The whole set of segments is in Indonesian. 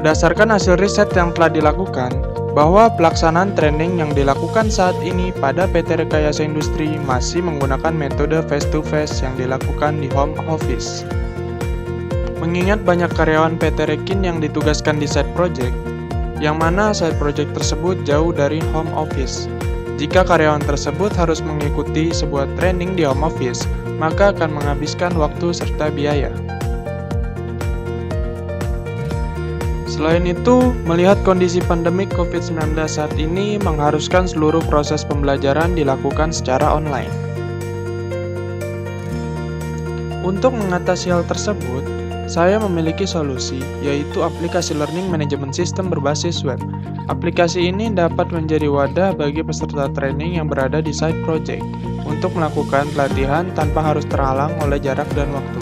Berdasarkan hasil riset yang telah dilakukan, bahwa pelaksanaan training yang dilakukan saat ini pada PT Rekayasa Industri masih menggunakan metode face-to-face yang dilakukan di home office. Mengingat banyak karyawan PT Rekin yang ditugaskan di side project, yang mana side project tersebut jauh dari home office. Jika karyawan tersebut harus mengikuti sebuah training di home office, maka akan menghabiskan waktu serta biaya. Selain itu, melihat kondisi pandemik COVID-19 saat ini mengharuskan seluruh proses pembelajaran dilakukan secara online. Untuk mengatasi hal tersebut, saya memiliki solusi, yaitu aplikasi Learning Management System berbasis web. Aplikasi ini dapat menjadi wadah bagi peserta training yang berada di side project untuk melakukan pelatihan tanpa harus terhalang oleh jarak dan waktu.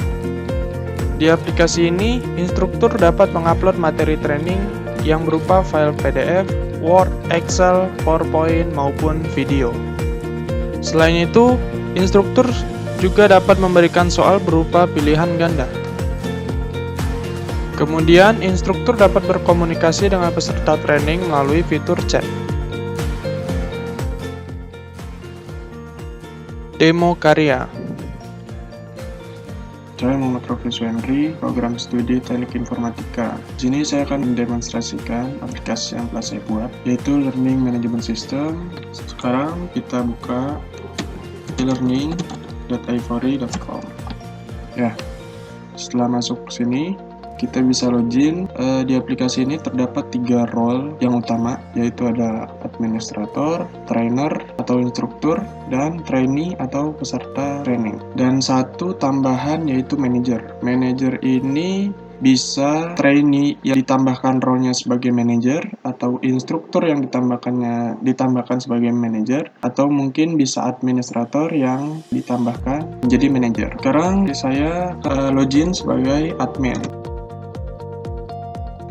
Di aplikasi ini, instruktur dapat mengupload materi training yang berupa file PDF, Word, Excel, PowerPoint, maupun video. Selain itu, instruktur juga dapat memberikan soal berupa pilihan ganda. Kemudian, instruktur dapat berkomunikasi dengan peserta training melalui fitur chat. Demo karya. Saya Muhammad Rofi Suhendri, program studi Teknik Informatika. Di sini saya akan mendemonstrasikan aplikasi yang telah saya buat, yaitu Learning Management System. Sekarang kita buka e-learning.ivory.com. Ya, setelah masuk ke sini, kita bisa login. Di aplikasi ini terdapat 3 role yang utama, yaitu ada administrator, trainer atau instruktur, dan trainee atau peserta training. Dan satu tambahan yaitu manager. Manager ini bisa trainee yang ditambahkan role-nya sebagai manager, atau instruktur yang ditambahkan sebagai manager, atau mungkin bisa administrator yang ditambahkan menjadi manager. Sekarang saya login sebagai admin.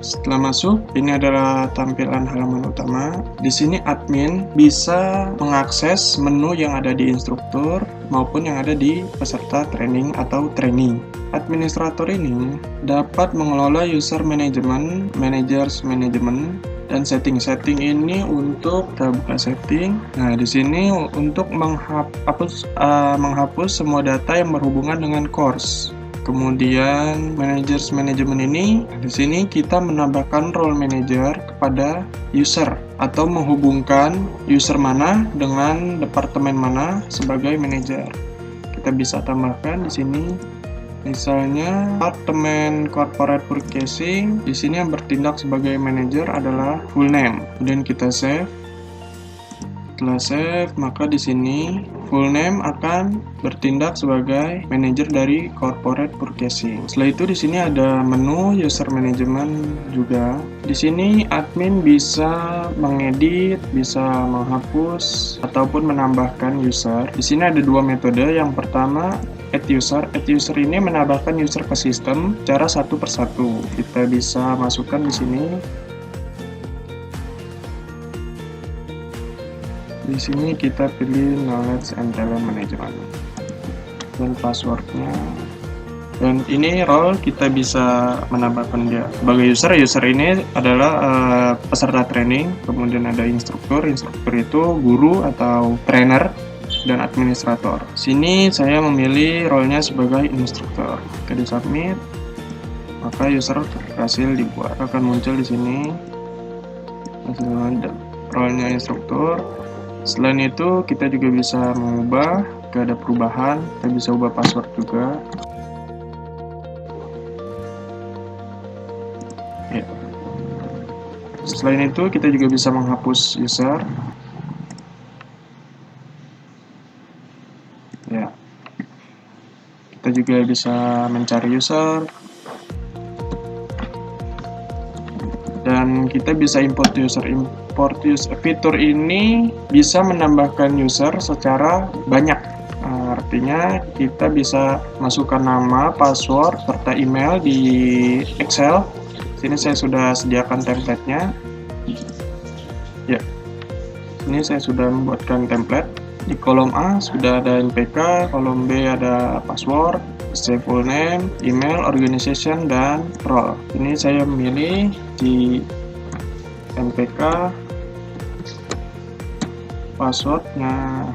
Setelah masuk, ini adalah tampilan halaman utama. Di sini admin bisa mengakses menu yang ada di instruktur maupun yang ada di peserta training atau trainee. Administrator ini dapat mengelola user management, managers management, dan setting ini untuk kita buka setting. Nah, di sini untuk menghapus semua data yang berhubungan dengan course. Kemudian managers management ini, di sini kita menambahkan role manager kepada user atau menghubungkan user mana dengan departemen mana sebagai manager. Kita bisa tambahkan di sini, misalnya departemen corporate purchasing. Di sini yang bertindak sebagai manager adalah full name. Kemudian kita save. Setelah save, maka di sini full name akan bertindak sebagai manajer dari corporate purchasing. Setelah itu di sini ada menu user management juga. Di sini admin bisa mengedit, bisa menghapus ataupun menambahkan user. Di sini ada 2 metode. Yang pertama, add user. Add user ini menambahkan user ke sistem secara satu persatu. Kita bisa masukkan di sini. Di sini kita pilih knowledge and talent management dan passwordnya. Dan ini role kita bisa menambahkan dia sebagai user. User ini adalah peserta training. Kemudian ada instruktur. Instruktur itu guru atau trainer, dan administrator. Sini saya memilih role-nya sebagai instruktur. Oke, di submit. Maka user berhasil dibuat. Akan muncul di sini role-nya instruktur. Selain itu, kita juga bisa mengubah, jika ada perubahan, kita bisa ubah password juga. Ya. Selain itu, kita juga bisa menghapus user. Ya. Kita juga bisa mencari user. Dan kita bisa import user. Fitur ini bisa menambahkan user secara banyak. Artinya kita bisa masukkan nama, password, serta email di Excel. Sini saya sudah sediakan template-nya. Ya, ini saya sudah membuatkan template. Di kolom A sudah ada NPK, kolom B ada password, say full name, email, organization, dan role. Ini saya memilih di NPK, passwordnya,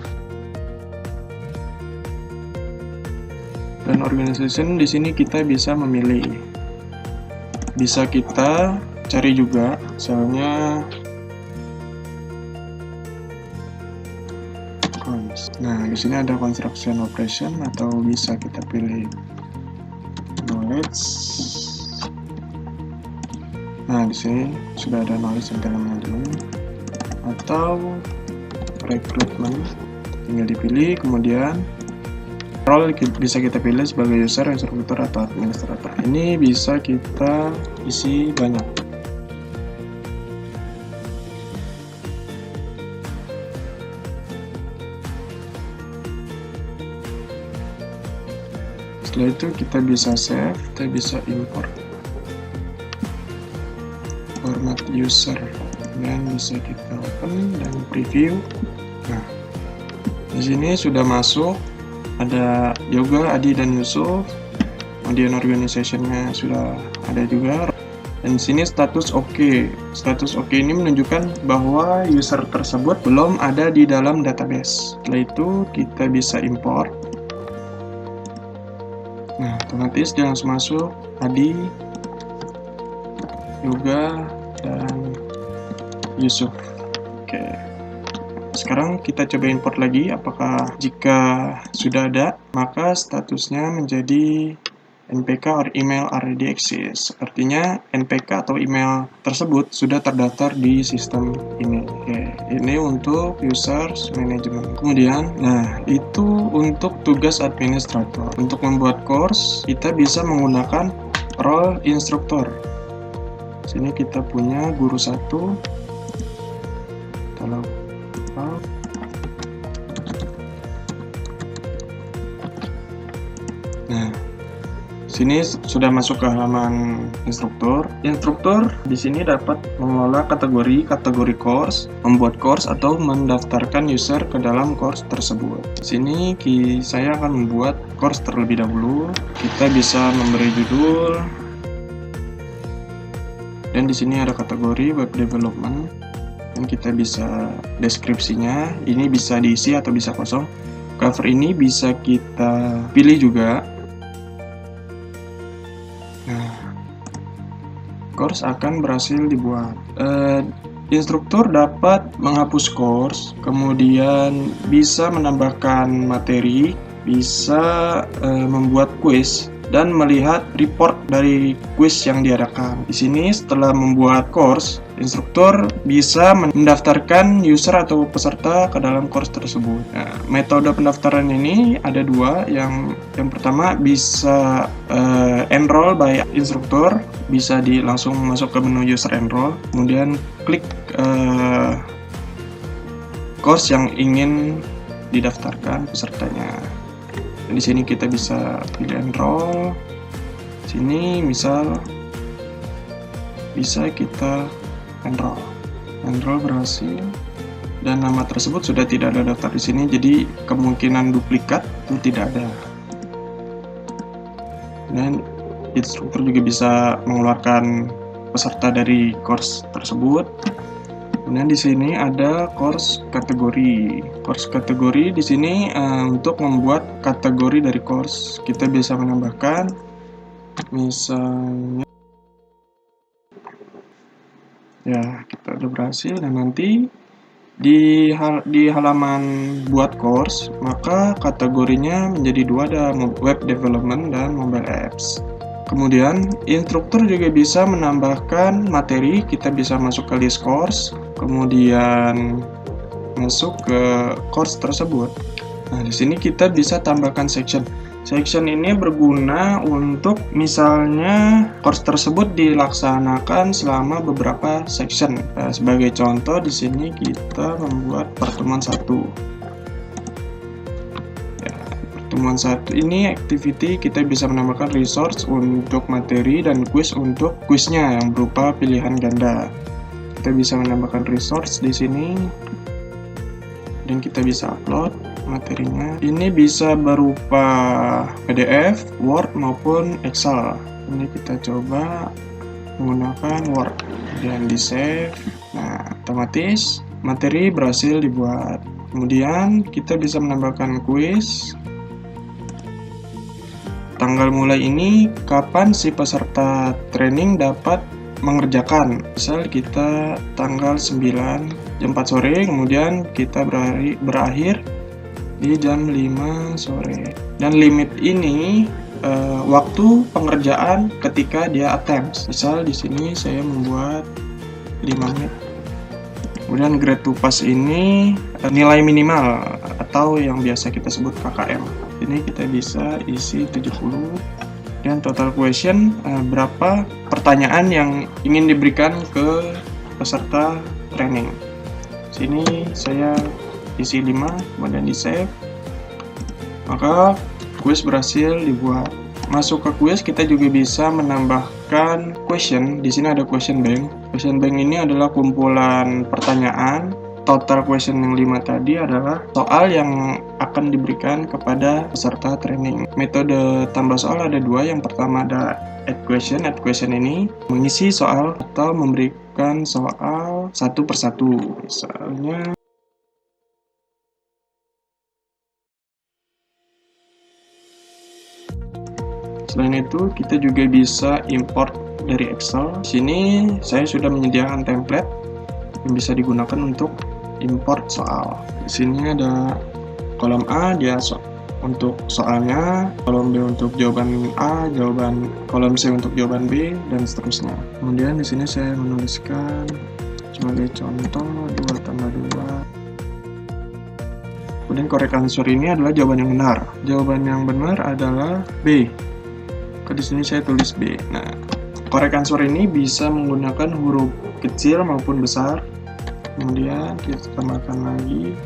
dan organization. Di sini kita bisa memilih, bisa kita cari juga, misalnya nah di sini ada construction operation, atau bisa kita pilih knowledge. Nah di sini sudah ada knowledge and talent management atau recruitment, tinggal dipilih. Kemudian role bisa kita pilih sebagai user, instruktur, atau administrator. Ini bisa kita isi banyak. Setelah itu kita bisa save, kita bisa import format user, dan bisa kita open dan preview. Nah, di sini sudah masuk, ada Yoga, Adi, dan Yusuf. Kemudian organizationnya sudah ada juga. Dan di sini status OK. Status OK ini menunjukkan bahwa user tersebut belum ada di dalam database. Setelah itu kita bisa import. Nah, otomatis dia langsung masuk Adi, Yoga, dan Yusuf. Oke. Sekarang kita coba import lagi. Apakah jika sudah ada, maka statusnya menjadi NPK or email already exists. Artinya NPK atau email tersebut sudah terdaftar di sistem ini. Oke, ini untuk users management. Kemudian, nah itu untuk tugas administrator. Untuk membuat course, kita bisa menggunakan role instruktur. Sini kita punya guru 1. Tolong. Nah, sini sudah masuk ke halaman instruktur. Instruktur di sini dapat mengelola kategori course, membuat course, atau mendaftarkan user ke dalam course tersebut. Sini saya akan membuat course terlebih dahulu. Kita bisa memberi judul, dan di sini ada kategori web development, dan kita bisa deskripsinya. Ini bisa diisi atau bisa kosong. Cover ini bisa kita pilih juga. Nah, course akan berhasil dibuat. Instruktur dapat menghapus course, kemudian bisa menambahkan materi, bisa membuat quiz, dan melihat report dari quiz yang diadakan. Di sini setelah membuat course, instruktur bisa mendaftarkan user atau peserta ke dalam course tersebut. Nah, metode pendaftaran ini ada dua. Yang pertama bisa enroll by instruktur, bisa langsung masuk ke menu user enroll, kemudian klik course yang ingin didaftarkan pesertanya. Di sini kita bisa pilih enroll. Sini misal bisa kita enroll berhasil, dan nama tersebut sudah tidak ada daftar di sini, jadi kemungkinan duplikat itu tidak ada. Dan instruktur juga bisa mengeluarkan peserta dari course tersebut. Kemudian di sini ada course kategori. Course kategori di sini untuk membuat kategori dari course, kita bisa menambahkan misalnya, ya kita udah berhasil. Dan nanti di halaman buat course, maka kategorinya menjadi dua, ada web development dan mobile apps. Kemudian instruktur juga bisa menambahkan materi. Kita bisa masuk ke list course, kemudian masuk ke course tersebut. Nah, di sini kita bisa tambahkan section. Section ini berguna untuk misalnya course tersebut dilaksanakan selama beberapa section. Nah, sebagai contoh di sini kita membuat pertemuan 1. Pertemuan 1 ini activity, kita bisa menambahkan resource untuk materi dan quiz untuk quiznya yang berupa pilihan ganda. Kita bisa menambahkan resource di sini, dan kita bisa upload. materinya. Ini bisa berupa PDF, Word maupun Excel. Ini kita coba menggunakan Word dan di save. Nah, otomatis materi berhasil dibuat. Kemudian kita bisa menambahkan kuis. Tanggal mulai ini kapan si peserta training dapat mengerjakan. Misal kita tanggal 9 jam 4 sore, kemudian kita berakhir di jam 5 sore. Dan limit ini waktu pengerjaan ketika dia attempts. Misal di sini saya membuat 5 menit. Kemudian grade to pass ini nilai minimal atau yang biasa kita sebut KKM. Ini kita bisa isi 70. Dan total question berapa pertanyaan yang ingin diberikan ke peserta training. Sini saya isi 5, kemudian di save. Maka kuis berhasil dibuat. Masuk ke kuis kita juga bisa menambahkan question. Di sini ada question bank. Question bank ini adalah kumpulan pertanyaan. Total question yang 5 tadi adalah soal yang akan diberikan kepada peserta training. Metode tambah soal ada 2. Yang pertama ada add question. Add question ini mengisi soal atau memberikan soal satu persatu. Misalnya selain itu kita juga bisa import dari Excel. Di sini saya sudah menyediakan template yang bisa digunakan untuk import soal. Di sini ada kolom A dia untuk soalnya, kolom B untuk jawaban A, kolom C untuk jawaban B, dan seterusnya. Kemudian di sini saya menuliskan sebagai contoh 2 tambah 2. Kemudian correct answer ini adalah jawaban yang benar. Jawaban yang benar adalah B. Di sini saya tulis B. Nah, correct answer ini bisa menggunakan huruf kecil maupun besar. Kemudian kita tambahkan lagi.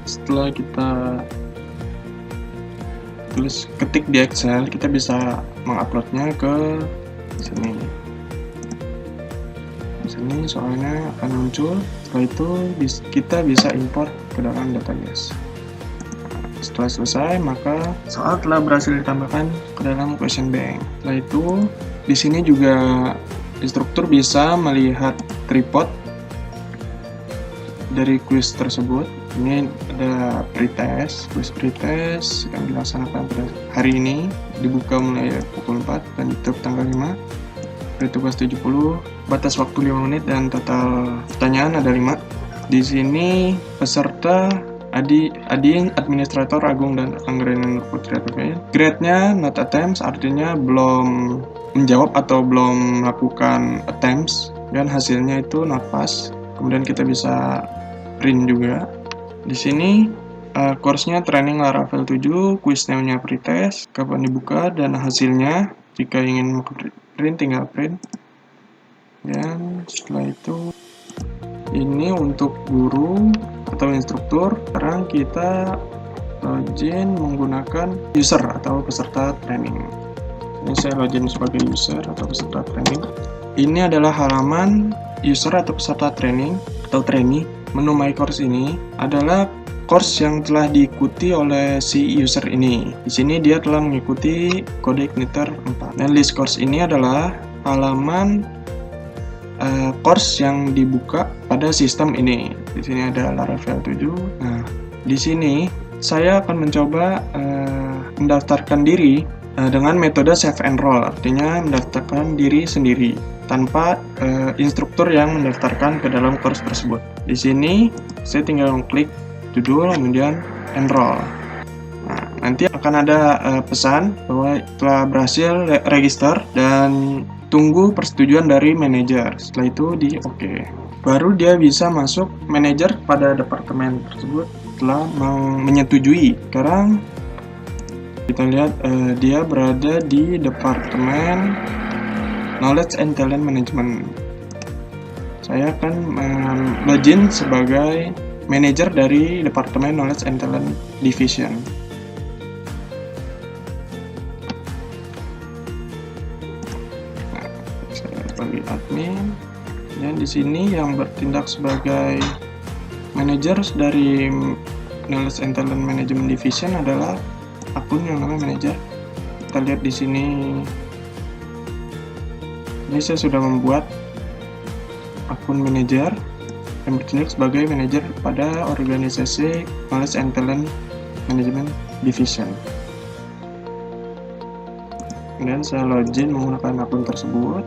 Setelah kita tulis ketik di Excel, kita bisa menguploadnya ke sini. Di sini soalnya akan muncul. Setelah itu kita bisa import ke dalam database. Setelah selesai, maka soal telah berhasil ditambahkan ke dalam question bank. Setelah itu, di sini juga instruktur bisa melihat tripod dari kuis tersebut. Ini ada pretest, kuis pretest yang dilaksanakan pada hari ini, dibuka mulai pukul 4 dan ditutup tanggal 5. Tugas 70, batas waktu 5 menit dan total pertanyaan ada 5. Di sini peserta Adin, administrator Agung dan Anggreni Putri APPN. Grade-nya not attempts, artinya belum menjawab atau belum melakukan attempts, dan hasilnya itu not pass. Kemudian kita bisa print juga. Di sini course-nya training Laravel 7, quiz name-nya pretest, kapan dibuka, dan hasilnya. Jika ingin print, tinggal print. Dan setelah itu, ini untuk guru atau instruktur. Sekarang kita login menggunakan user atau peserta training. Ini saya login sebagai user atau peserta training. Ini adalah halaman user atau peserta training atau trainee. Menu My Course ini adalah course yang telah diikuti oleh si user ini. Di sini dia telah mengikuti kode Igniter 4. Dan list course ini adalah halaman course yang dibuka pada sistem ini. Di sini ada Laravel 7. Nah, di sini saya akan mencoba mendaftarkan diri dengan metode save enroll, artinya mendaftarkan diri sendiri tanpa instruktur yang mendaftarkan ke dalam course tersebut. Di sini saya tinggal mengklik judul kemudian enroll. Nah, nanti akan ada pesan bahwa telah berhasil register dan tunggu persetujuan dari manajer. Setelah itu di OK. Baru dia bisa masuk manajer pada departemen tersebut telah menyetujui. Sekarang Kita lihat dia berada di Departemen Knowledge and Talent Management. Saya akan login sebagai manajer dari Departemen Knowledge and Talent Division. Nah, saya pilih admin, dan di sini yang bertindak sebagai manajer dari Knowledge and Talent Management Division adalah akun yang namanya manajer. Kita lihat di sini. Ini saya sudah membuat akun manajer yang bertindak sebagai manajer pada organisasi Knowledge and Talent Management Division. Kemudian saya login menggunakan akun tersebut.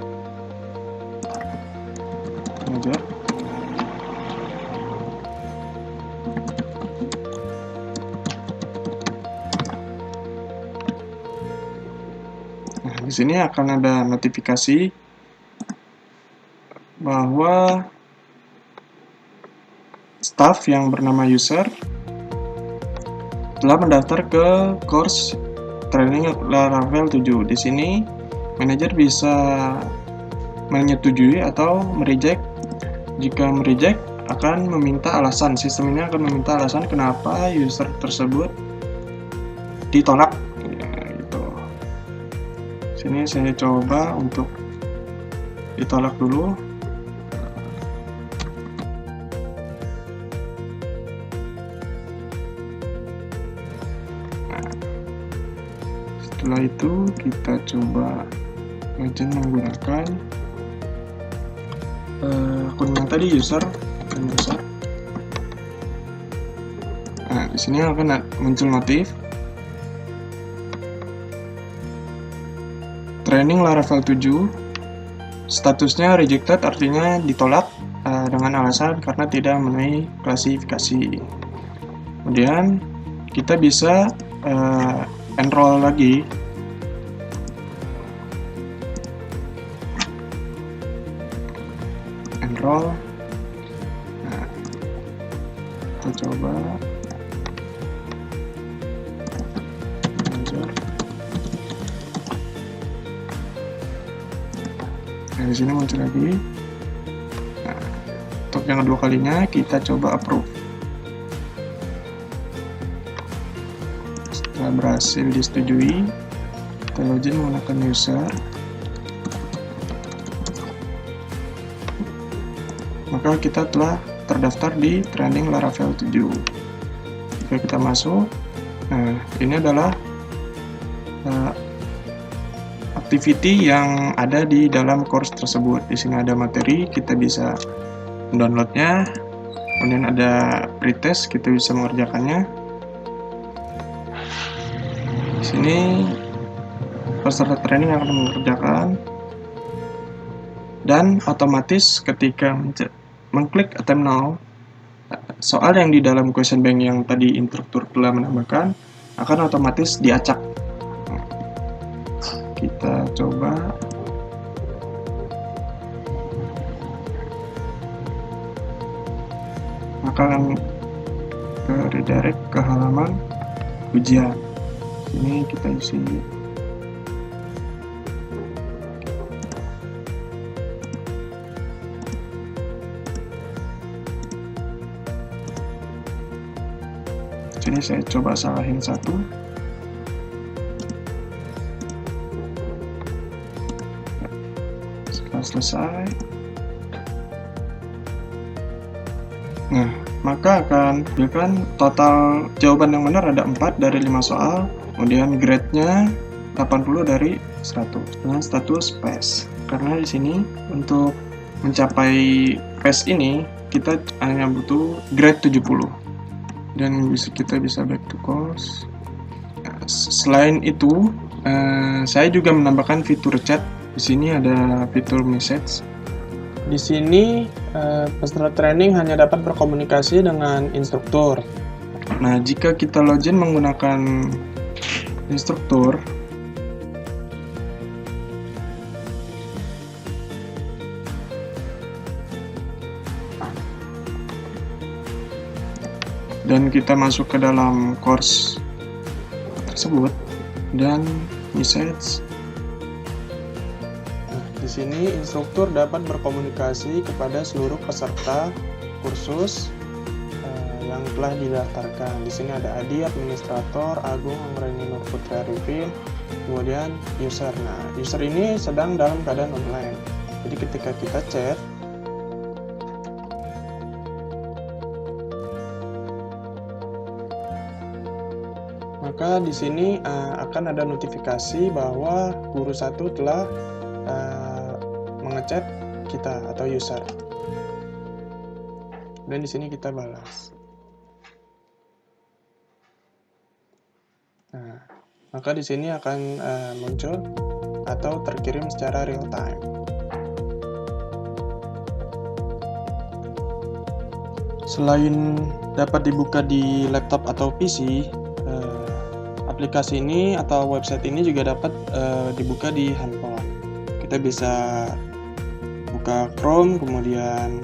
Manajer. Nah, di sini akan ada notifikasi bahwa staff yang bernama user telah mendaftar ke course training Laravel 7. Di sini manajer bisa menyetujui atau mereject. Jika mereject, akan meminta alasan. Sistem ini akan meminta alasan kenapa user tersebut ditolak. Sini saya coba untuk ditolak dulu. Nah, setelah itu kita coba login menggunakan akun yang tadi user. Nah, di sini akan muncul notif. Training Laravel 7 statusnya rejected, artinya ditolak dengan alasan karena tidak memenuhi klasifikasi. Kemudian kita bisa enroll lagi. Enroll. Nah, kita coba. Nah, di sini muncul lagi. Nah, untuk yang kedua kalinya kita coba approve. Setelah berhasil disetujui, kita login menggunakan user. Maka kita telah terdaftar di training Laravel 7. Jika kita masuk, nah ini adalah activity yang ada di dalam course tersebut. Di sini ada materi, kita bisa downloadnya. Kemudian ada pretest, kita bisa mengerjakannya. Di sini peserta training akan mengerjakan, dan otomatis ketika mengklik attempt now, soal yang di dalam question bank yang tadi instruktur telah menambahkan akan otomatis diacak. Kita coba. Maka akan redirect ke halaman ujian. Ini kita isi. Sini saya coba salahin satu. Selesai. Nah, maka akan berikan total jawaban yang benar ada 4 dari 5 soal, kemudian grade-nya 80 dari 100 dengan status pass. Karena di sini untuk mencapai pass ini kita hanya butuh grade 70. Dan kita bisa back to course. Nah, selain itu, saya juga menambahkan fitur chat. Di sini ada fitur message. Di sini peserta training hanya dapat berkomunikasi dengan instruktur. Nah, jika kita login menggunakan instruktur, dan kita masuk ke dalam course tersebut, dan message. Nah, di sini instruktur dapat berkomunikasi kepada seluruh peserta kursus yang telah didaftarkan. Di sini ada Adi, administrator, Agung, Anggreni Nur Putri Arifin, kemudian user. Nah, user ini sedang dalam keadaan online. Jadi ketika kita chat, maka di sini akan ada notifikasi bahwa guru satu telah mengechat kita atau user. Dan di sini kita balas. Nah, maka di sini akan muncul atau terkirim secara real time. Selain dapat dibuka di laptop atau PC, aplikasi ini atau website ini juga dapat dibuka di handphone. Kita bisa buka Chrome, kemudian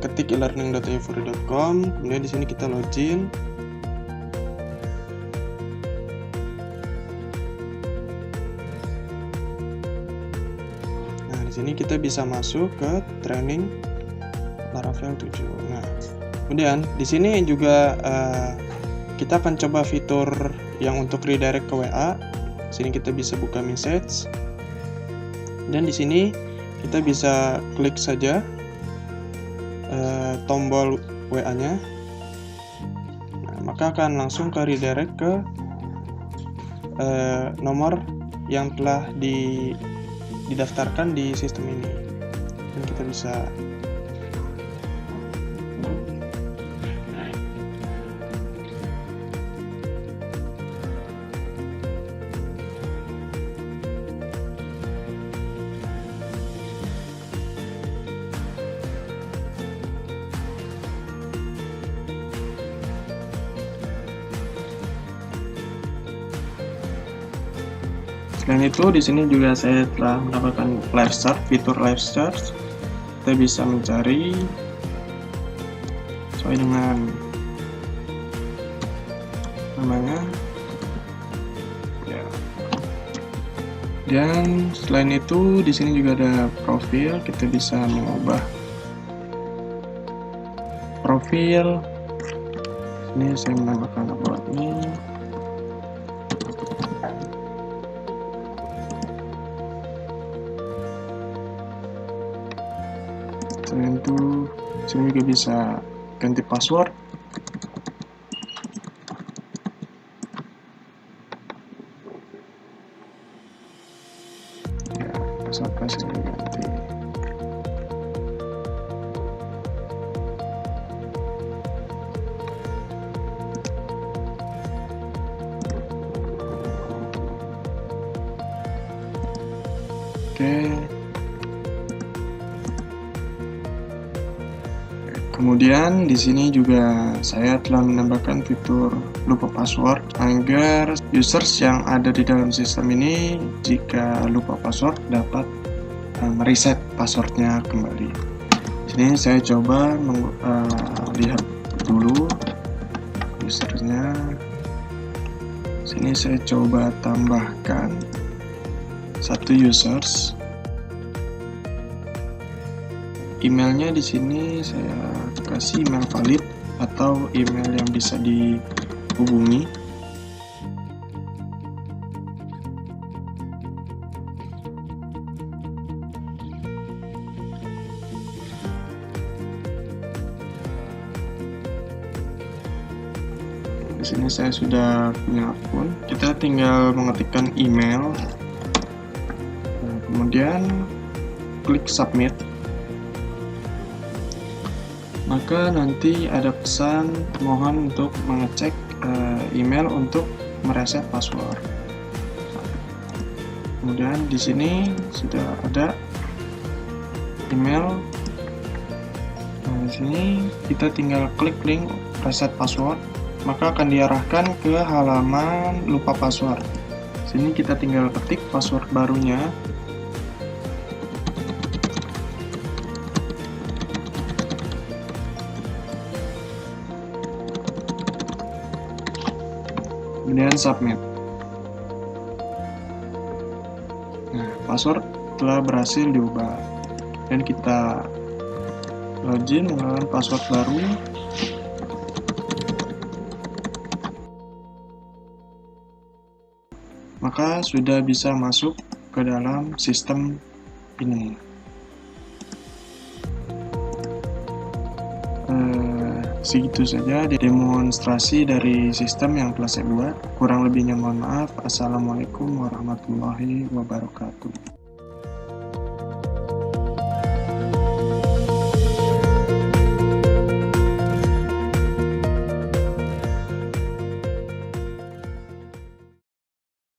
ketik elearning.eufori.com, kemudian di sini kita login. Nah, di sini kita bisa masuk ke training Laravel 7. Nah, kemudian di sini juga kita akan coba fitur yang untuk redirect ke WA. Di sini kita bisa buka message. Dan di sini kita bisa klik saja tombol WA-nya. Nah, maka akan langsung ke redirect ke nomor yang telah didaftarkan di sistem ini. Dan kita bisa Selain itu, di sini juga saya telah mendapatkan live search, fitur live search. Kita bisa mencari sesuai dengan namanya. Ya. Dan selain itu, di sini juga ada profil. Kita bisa mengubah profil. Ini saya menambahkan about me. Selain itu, sini juga bisa ganti password. Ya, password saya ganti. Oke. Kemudian di sini juga saya telah menambahkan fitur lupa password agar users yang ada di dalam sistem ini jika lupa password dapat mereset passwordnya kembali. Di sini saya coba lihat dulu usernya. Sini saya coba tambahkan satu users. Emailnya di sini saya kasih email valid atau email yang bisa dihubungi. Di sini saya sudah punya akun. Kita tinggal mengetikkan email. Nah, kemudian klik submit. Maka nanti ada pesan mohon untuk mengecek email untuk mereset password. Kemudian di sini sudah ada email. Nah, di sini kita tinggal klik link reset password, maka akan diarahkan ke halaman lupa password. Sini kita tinggal ketik password barunya. kemudian submit. Nah, password telah berhasil diubah dan kita login menggunakan password baru. Maka sudah bisa masuk ke dalam sistem ini. Segitu saja demonstrasi dari sistem yang telah saya buat. Kurang lebihnya mohon maaf. Assalamualaikum warahmatullahi wabarakatuh.